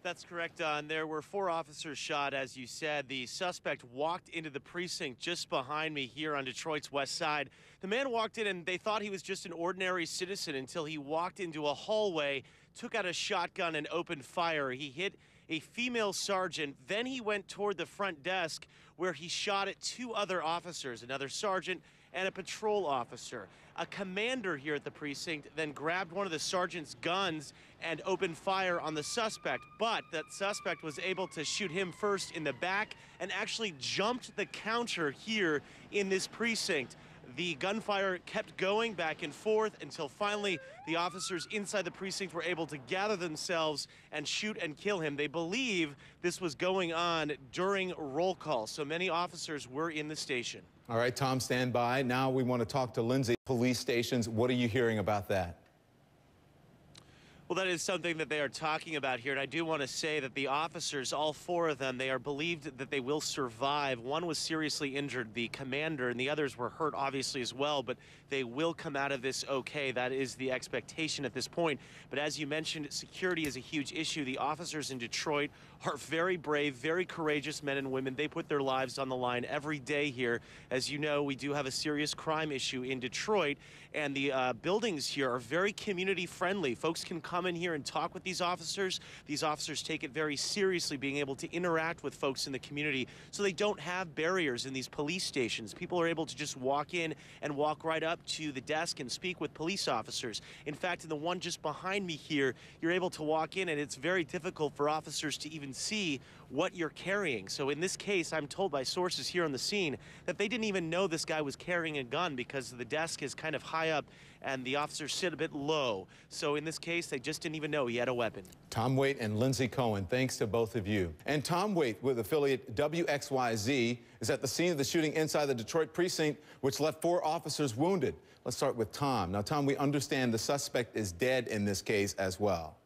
That's correct, Don. There were 4 officers shot, as you said. The suspect walked into the precinct just behind me here on Detroit's west side. The man walked in and they thought he was just an ordinary citizen until he walked into a hallway, took out a shotgun and opened fire. He hit a female sergeant. Then he went toward the front desk where he shot at 2 other officers, another sergeant and a patrol officer. A commander here at the precinct then grabbed one of the sergeant's guns and opened fire on the suspect, but that suspect was able to shoot him first in the back and actually jumped the counter here in this precinct. The gunfire kept going back and forth until finally the officers inside the precinct were able to gather themselves and shoot and kill him. They believe this was going on during roll call, so many officers were in the station. All right, Tom, stand by. Now we want to talk to Lindsay. Police stations, what are you hearing about that? Well, that is something that they are talking about here, and I do want to say that the officers, all 4 of them, they are believed that they will survive. One was seriously injured, the commander, and the others were hurt, obviously, as well, but they will come out of this okay. That is the expectation at this point. But as you mentioned, security is a huge issue. The officers in Detroit are very brave, very courageous men and women. They put their lives on the line every day here. As you know, we do have a serious crime issue in Detroit, and the buildings here are very community-friendly. Folks can come in here and talk with these officers. These officers take it very seriously, being able to interact with folks in the community, so they don't have barriers in these police stations. People are able to just walk in and walk right up to the desk and speak with police officers. In fact, in the one just behind me here, you're able to walk in and it's very difficult for officers to even see what you're carrying. So in this case, I'm told by sources here on the scene that they didn't even know this guy was carrying a gun because the desk is kind of high up and the officers sit a bit low. So in this case, they just didn't even know he had a weapon. Tom Waite and Lindsay Cohen, thanks to both of you. And Tom Waite with affiliate WXYZ is at the scene of the shooting inside the Detroit precinct, which left 4 officers wounded. Let's start with Tom. Now, Tom, we understand the suspect is dead in this case as well.